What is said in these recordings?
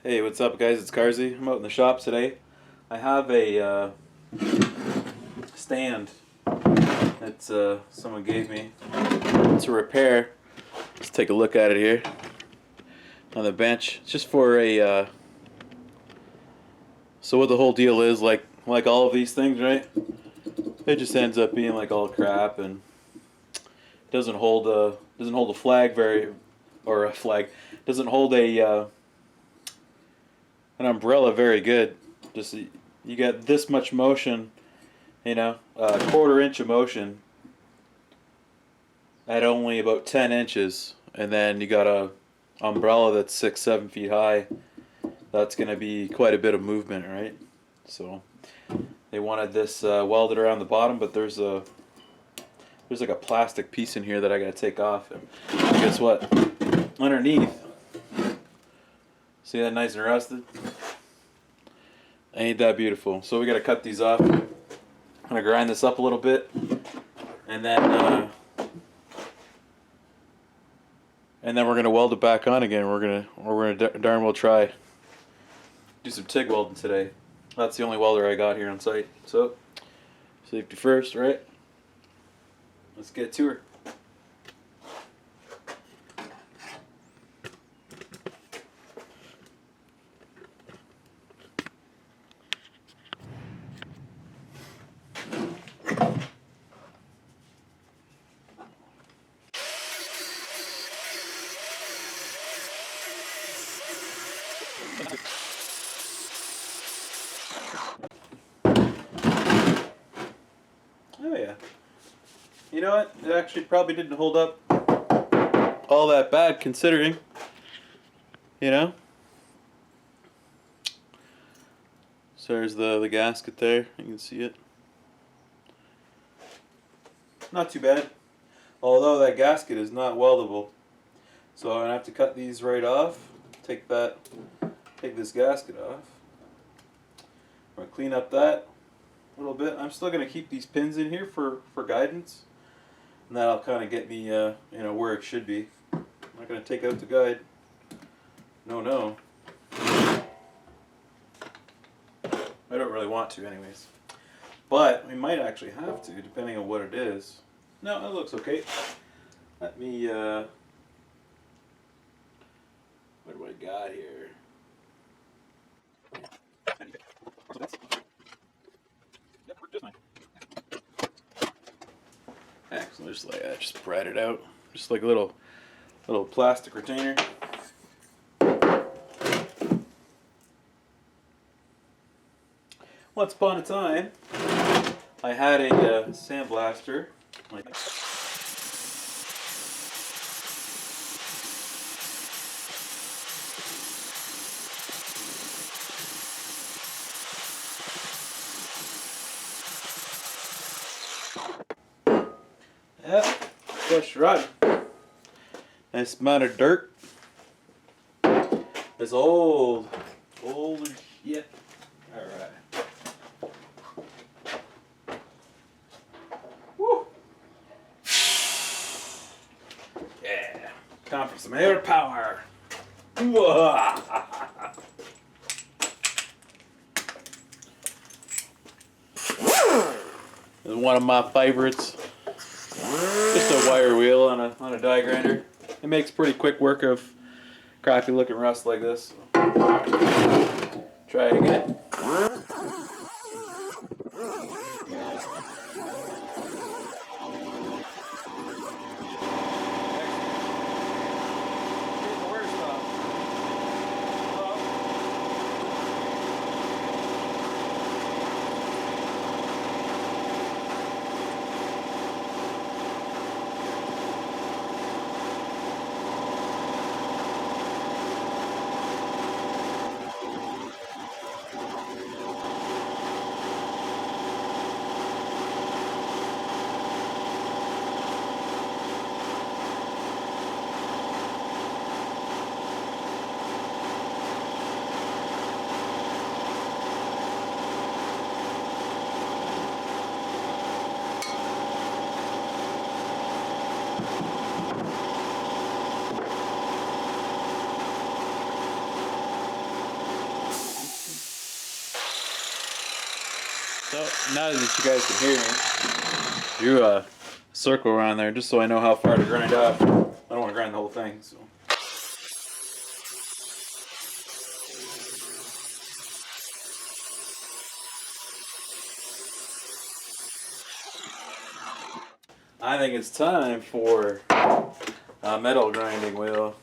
Hey, what's up, guys? It's Carzy. I'm out in the shop today. I have a stand that someone gave me to repair. Let's take a look at it here on the bench. It's just for a. So what the whole deal is, like all of these things, right? It just ends up being like all crap and doesn't hold a flag very, or a flag doesn't hold a an umbrella very good. Just you get this much motion, a quarter inch of motion at only about 10 inches, and then you got a umbrella that's 6-7 feet high. That's going to be quite a bit of movement, right? So they wanted this welded around the bottom, but there's like a plastic piece in here that I got to take off, and guess what? Underneath, see that nice and rusted? Ain't that beautiful? So we got to cut these off. I'm gonna grind this up a little bit, and then we're gonna weld it back on again. We're gonna darn well try do some TIG welding today. That's the only welder I got here on site. So safety first, right? Let's get to her. Oh yeah. You know what? It actually probably didn't hold up all that bad considering, you know? So there's the gasket there. You can see it. Not too bad. Although that gasket is not weldable. So I'm going to have to cut these right off. Take this gasket off. I'm going to clean up that a little bit. I'm still going to keep these pins in here for guidance. And that'll kind of get me where it should be. I'm not going to take out the guide. No. I don't really want to anyways. But we might actually have to, depending on what it is. No, it looks okay. Let me, what do I got here? Excellent, just like that, just spread it out. Just like a little plastic retainer. Once upon a time, I had a sandblaster. Like yeah, fresh rod. Nice amount of dirt. It's old as shit. All right. Woo. Yeah. Time for some air power. This is one of my favorites. Just a wire wheel on a die grinder. It makes pretty quick work of crappy looking rust like this. Try it again. So now that you guys can hear me, drew a circle around there just so I know how far to grind off. I don't want to grind the whole thing. So. I think it's time for a metal grinding wheel.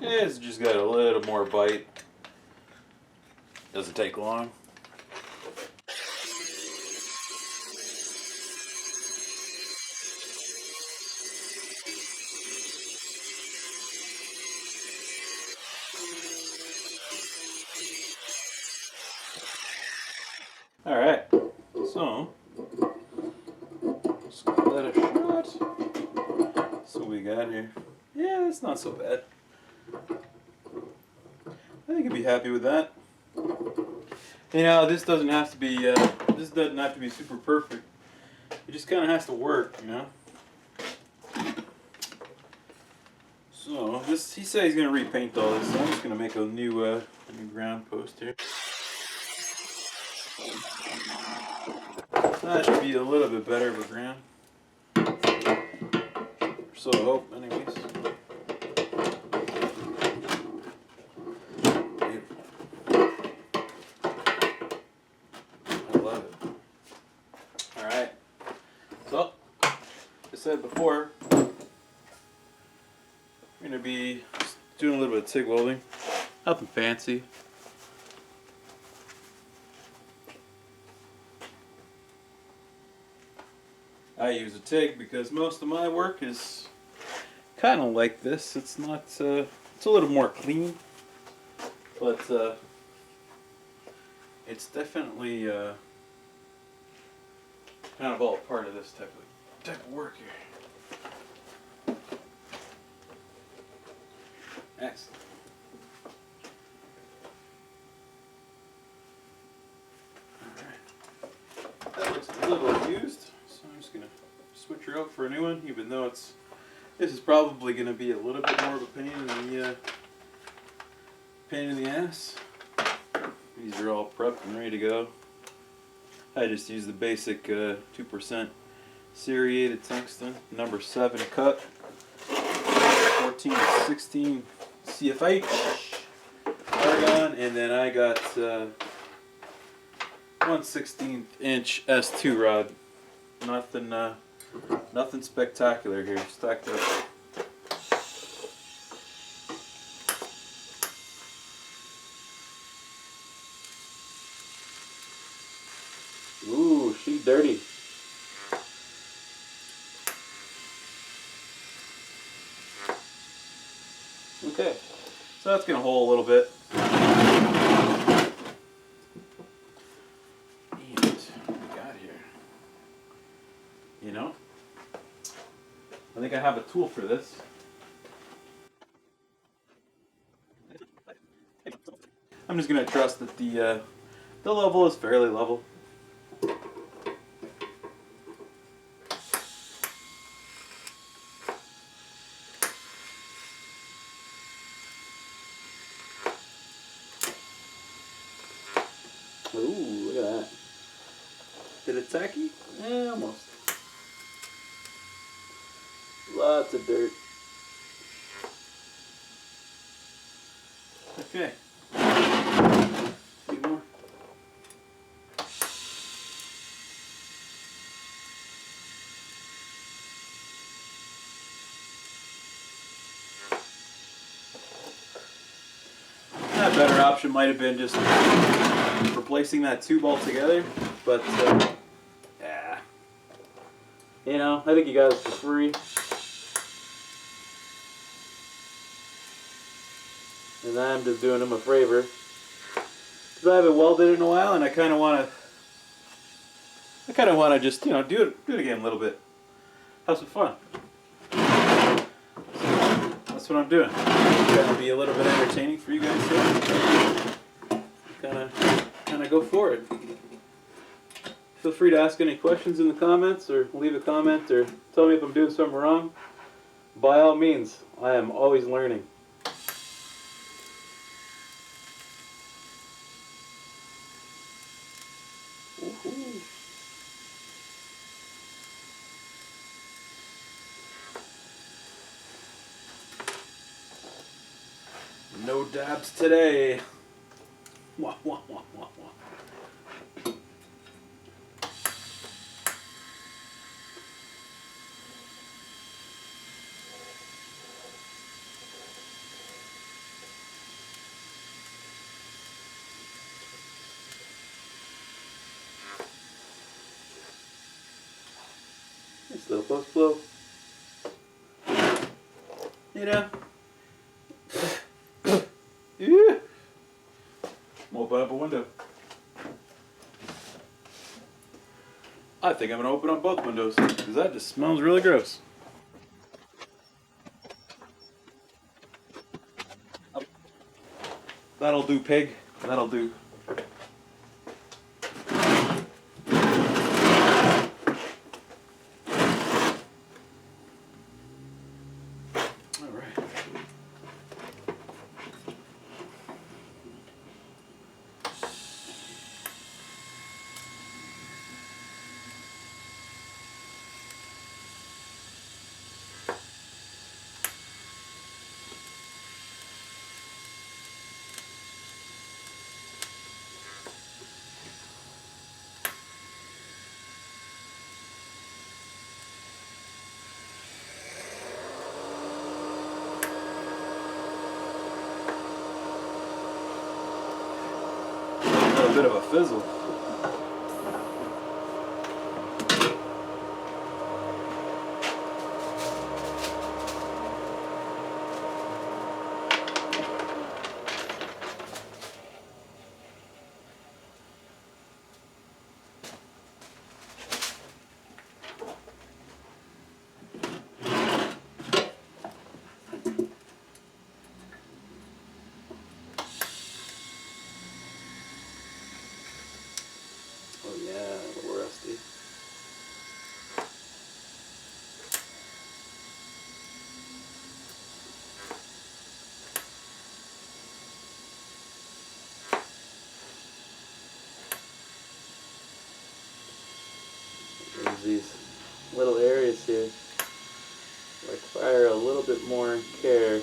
It's just got a little more bite. Doesn't take long. Alright, so let's give that a shot. So we got here. Yeah, that's not so bad. I think I'd be happy with that. You know, this doesn't have to be super perfect. It just kind of has to work, you know. So this, he said he's gonna repaint all this. So I'm just gonna make a new ground post here. That should be a little bit better of a ground. So I hope, anyways. I love it. Alright. So, as I said before, I'm going to be doing a little bit of TIG welding. Nothing fancy. I use a TIG because most of my work is kind of like this. It's not, it's a little more clean, but it's definitely kind of all part of this type of work here. Excellent. Alright. That looks a little used, so I'm just going to switch her out for a new one, even though this is probably going to be a little bit more of a pain in the ass. These are all prepped and ready to go. I just use the basic 2% serrated tungsten, number 7 cut, 14 to 16 CFH argon, and then I got 1/16 inch S2 rod. Nothing spectacular here. Stacked up. Ooh, she's dirty. Okay, so that's gonna hold a little bit. And what we got here? You know, I think I have a tool for this. I'm just gonna trust that the level is fairly level. Ooh, look at that. Did it tacky? Yeah, almost. Lots of dirt. Okay. Need more? A better option might have been just replacing that tube altogether, but yeah, you know, I think you got it for free, and I'm just doing him a favor because I haven't welded in a while, and I kind of want to just, you know, do it again a little bit, have some fun. That's what I'm doing. Trying to be a little bit entertaining for you guys, so kind of go for it. Feel free to ask any questions in the comments, or leave a comment, or tell me if I'm doing something wrong. By all means, I am always learning. Woohoo. No dabs today. Wah, wah, wah, wah, wah. Nice little post flow. You know. Yeah. Open up a window. I think I'm gonna open up both windows because that just smells really gross. That'll do, pig. That'll do. All right. A bit of a fizzle. Oh yeah, a little rusty. There's these little areas here require a little bit more care.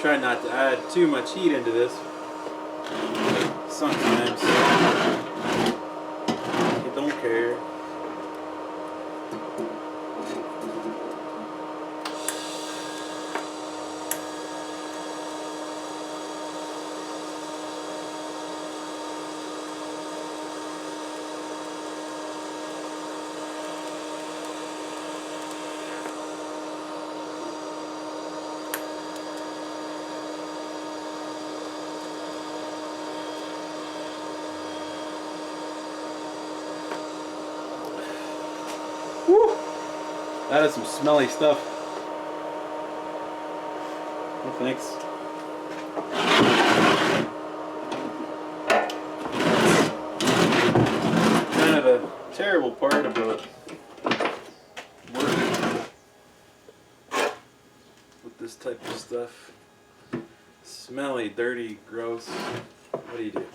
Try not to add too much heat into this. Sometimes you don't care. Woo! That is some smelly stuff. No thanks. Kind of a terrible part about working with this type of stuff. Smelly, dirty, gross. What do you do?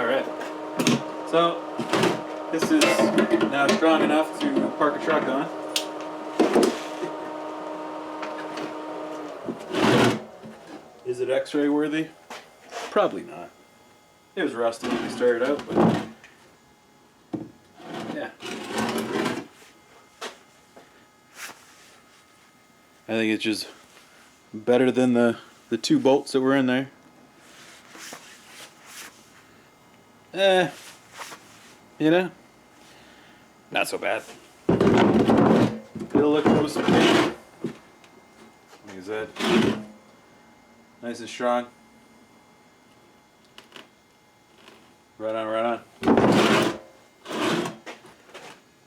Alright, so this is now strong enough to park a truck on. Is it x-ray worthy? Probably not. It was rusty when we started out, but yeah. I think it's just better than the 2 bolts that were in there. You know, not so bad. It'll look close to paint. Like I said, nice and strong. Right on, right on.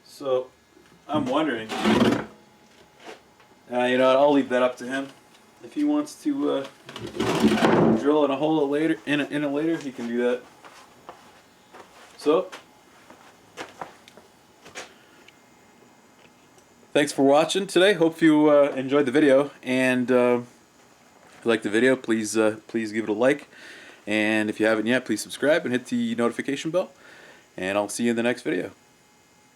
So, I'm wondering, you know what, I'll leave that up to him. If he wants to drill in a hole later, in it later, he can do that. So, thanks for watching today. Hope you enjoyed the video, and if you liked the video, please give it a like, and if you haven't yet, please subscribe and hit the notification bell, and I'll see you in the next video.